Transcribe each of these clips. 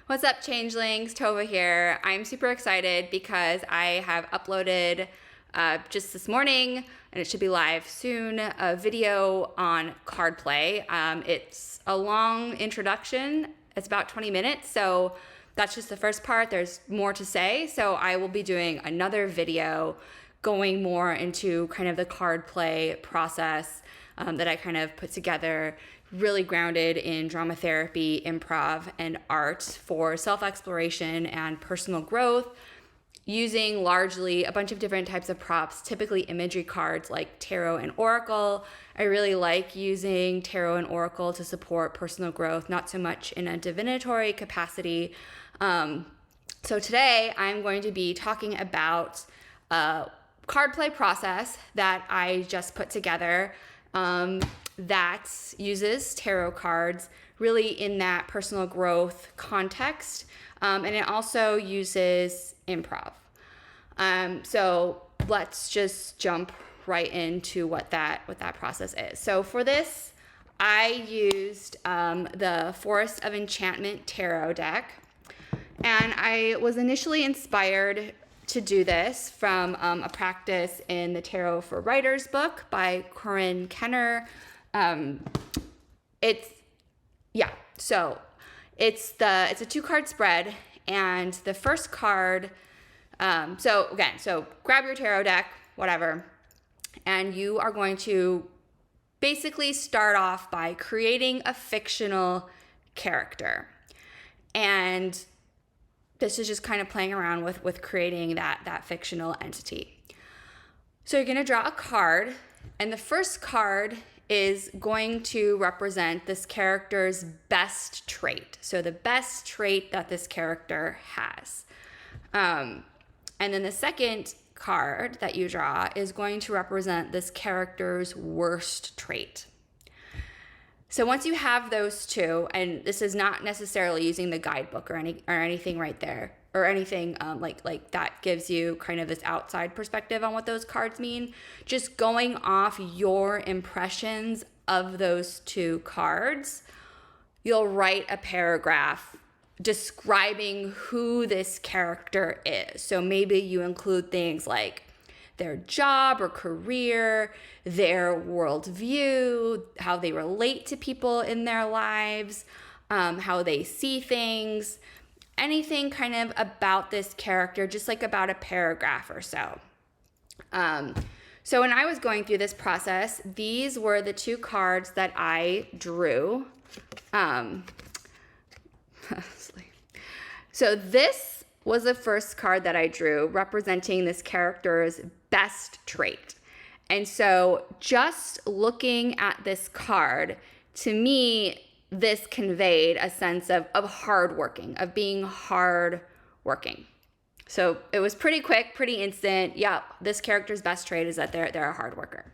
What's up, Changelings? Tova here. I'm super excited because I have uploaded just this morning, and it should be live soon, a video on card play. It's a long introduction. It's about 20 minutes, so that's just the first part. There's more to say, so I will be doing another video going more into kind of the card play process that I kind of put together, really grounded in drama therapy, improv, and art for self-exploration and personal growth, using largely a bunch of different types of props, typically imagery cards like tarot and oracle. I really like using tarot and oracle to support personal growth, not so much in a divinatory capacity. So today I'm going to be talking about a card play process that I just put together that uses tarot cards really in that personal growth context, and it also uses improv. So let's just jump right into what that process is. So for this, I used the Forest of Enchantment tarot deck, and I was initially inspired to do this from a practice in the Tarot for Writers book by Corinne Kenner. It's a 2-card spread, and the first card, so grab your tarot deck, whatever, and you are going to basically start off by creating a fictional character. And this is just kind of playing around with creating that fictional entity. So you're going to draw a card, and the first card is going to represent this character's best trait. So the best trait that this character has. And then the second card that you draw is going to represent this character's worst trait. So once you have those two, and this is not necessarily using the guidebook or anything right there, or anything like that gives you kind of this outside perspective on what those cards mean, just going off your impressions of those two cards, you'll write a paragraph describing who this character is. So maybe you include things like their job or career, their worldview, how they relate to people in their lives, how they see things, anything kind of about this character, just like about a paragraph or so. So when I was going through this process, these were the 2 cards that I drew. So this was the first card that I drew representing this character's best trait. And so just looking at this card, to me, this conveyed a sense of hardworking, of being hardworking. So it was pretty quick, pretty instant. Yeah, this character's best trait is that they're a hard worker.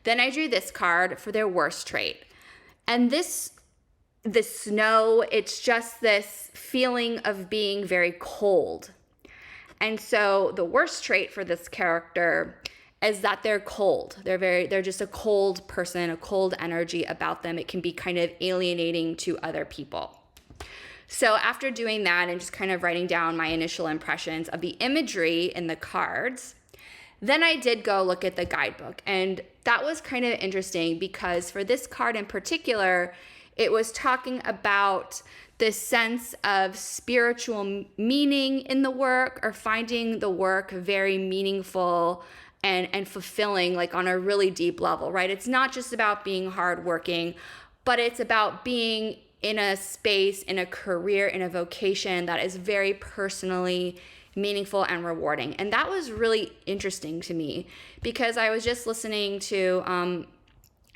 Then I drew this card for their worst trait. And the snow, it's just this feeling of being very cold. And so the worst trait for this character is that they're cold. They're just a cold person, a cold energy about them. It can be kind of alienating to other people. So after doing that and just kind of writing down my initial impressions of the imagery in the cards, then I did go look at the guidebook. And that was kind of interesting because for this card in particular, it was talking about this sense of spiritual meaning in the work, or finding the work very meaningful and fulfilling, like on a really deep level, right? It's not just about being hardworking, but it's about being in a space, in a career, in a vocation that is very personally meaningful and rewarding. And that was really interesting to me because I was just listening to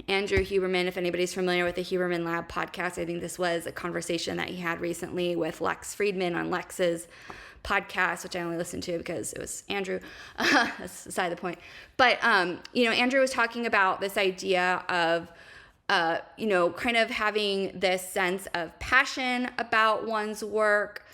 Andrew Huberman. If anybody's familiar with the Huberman Lab podcast, I think this was a conversation that he had recently with Lex Friedman on Lex's podcast, which I only listened to because it was Andrew. That's beside the point. But, Andrew was talking about this idea of, kind of having this sense of passion about one's work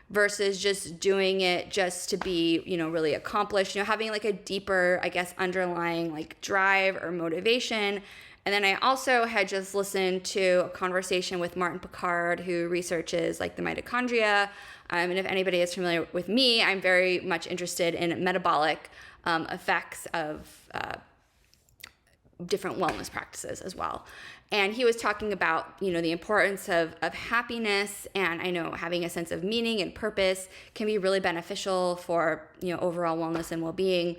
versus just doing it just to be, really accomplished, having like a deeper, I guess, underlying like drive or motivation. And then I also had just listened to a conversation with Martin Picard, who researches like the mitochondria. And if anybody is familiar with me, I'm very much interested in metabolic effects of different wellness practices as well. And he was talking about, you know, the importance of happiness, and I know having a sense of meaning and purpose can be really beneficial for, you know, overall wellness and well-being.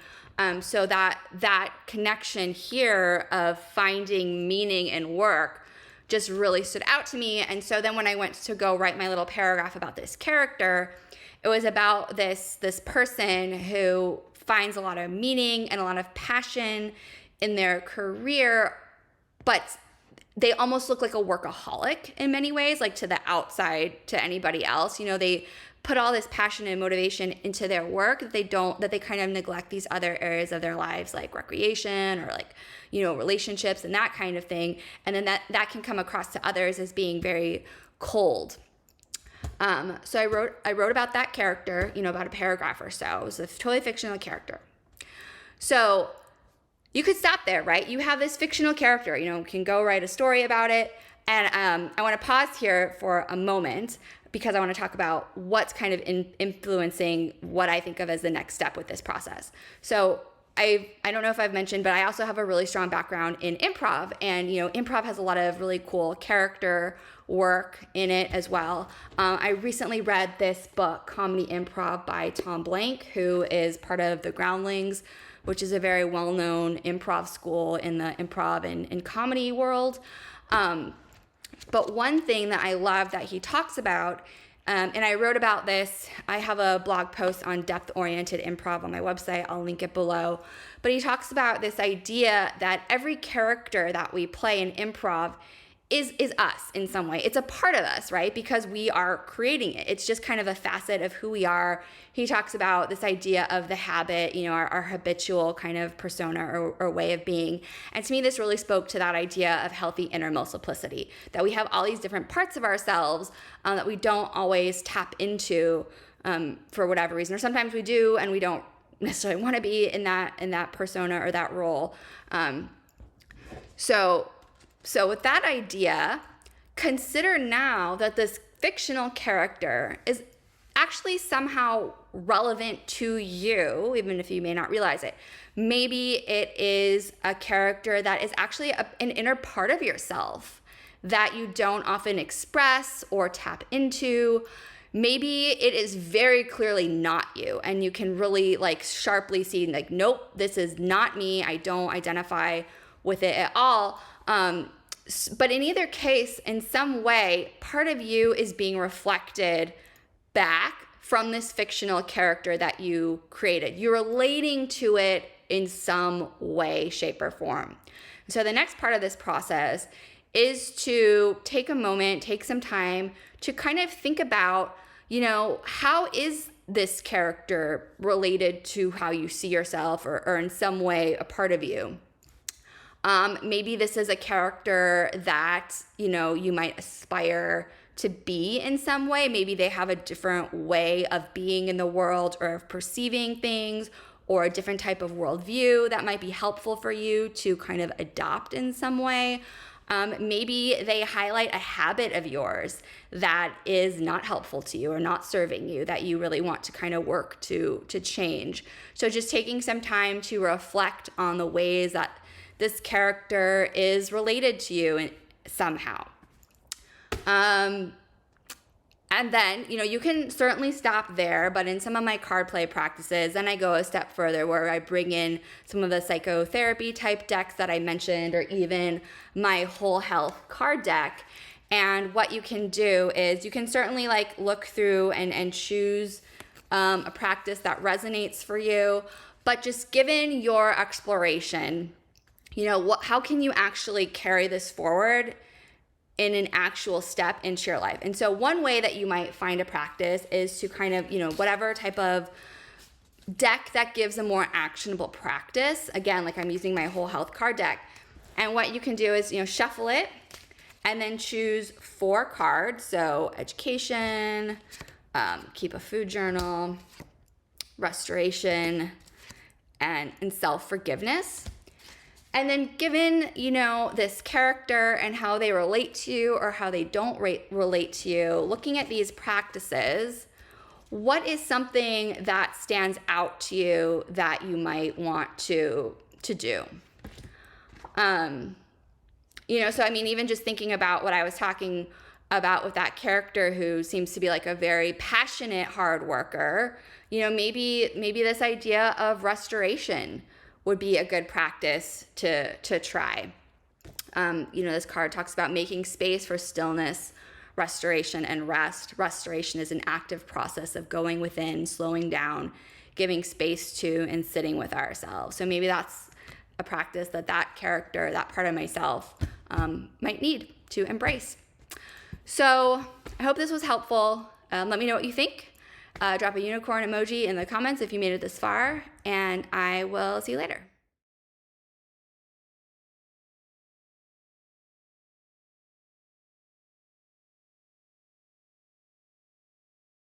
So that connection here of finding meaning in work just really stood out to me. And so then when I went to go write my little paragraph about this character, it was about this person who finds a lot of meaning and a lot of passion in their career, but they almost look like a workaholic in many ways, like to the outside, to anybody else. You know, they put all this passion and motivation into their work that they kind of neglect these other areas of their lives, like recreation or like, you know, relationships and that kind of thing. And then that can come across to others as being very cold. So I wrote about that character, you know, about a paragraph or so. It was a totally fictional character. So you could stop there, right? You have this fictional character, you know, you can go write a story about it. And I want to pause here for a moment because I want to talk about what's kind of influencing what I think of as the next step with this process. So I don't know if I've mentioned, but I also have a really strong background in improv. And, you know, improv has a lot of really cool character work in it as well. I recently read this book, Comedy Improv by Tom Blank, who is part of the Groundlings, which is a very well-known improv school in the improv and comedy world. But one thing that I love that he talks about, and I wrote about this, I have a blog post on depth-oriented improv on my website, I'll link it below. But he talks about this idea that every character that we play in improv is us in some way. It's a part of us, right? Because we are creating it. It's just kind of a facet of who we are. He talks about this idea of the habit, you know, our habitual kind of persona or way of being. And to me, this really spoke to that idea of healthy inner multiplicity, that we have all these different parts of ourselves that we don't always tap into for whatever reason, or sometimes we do and we don't necessarily want to be in that persona or that role. So with that idea, consider now that this fictional character is actually somehow relevant to you, even if you may not realize it. Maybe it is a character that is actually an inner part of yourself that you don't often express or tap into. Maybe it is very clearly not you, and you can really like sharply see like, nope, this is not me. I don't identify with it at all. But in either case, in some way, part of you is being reflected back from this fictional character that you created. You're relating to it in some way, shape, or form. So the next part of this process is to take a moment, take some time to kind of think about, you know, how is this character related to how you see yourself or in some way a part of you? Maybe this is a character that, you know, you might aspire to be in some way. Maybe they have a different way of being in the world or of perceiving things, or a different type of worldview that might be helpful for you to kind of adopt in some way. Maybe they highlight a habit of yours that is not helpful to you or not serving you, that you really want to kind of work to change. So just taking some time to reflect on the ways that this character is related to you somehow. And then, you know, you can certainly stop there, but in some of my card play practices, then I go a step further where I bring in some of the psychotherapy type decks that I mentioned, or even my whole health card deck. And what you can do is you can certainly like look through and choose a practice that resonates for you, but just given your exploration, you know, how can you actually carry this forward in an actual step into your life? And so one way that you might find a practice is to kind of, you know, whatever type of deck that gives a more actionable practice. Again, like I'm using my whole health card deck. And what you can do is, you know, shuffle it and then choose 4 cards. So education, keep a food journal, restoration, and self-forgiveness. And then given, this character and how they relate to you or how they don't relate to you, looking at these practices, what is something that stands out to you that you might want to do? So I mean, even just thinking about what I was talking about with that character who seems to be like a very passionate hard worker, maybe this idea of restoration would be a good practice to try. This card talks about making space for stillness, restoration, and rest. Restoration is an active process of going within, slowing down, giving space to, and sitting with ourselves. So maybe that's a practice that character, that part of myself, might need to embrace. So I hope this was helpful. Let me know what you think. Drop a unicorn emoji in the comments if you made it this far, and I will see you later.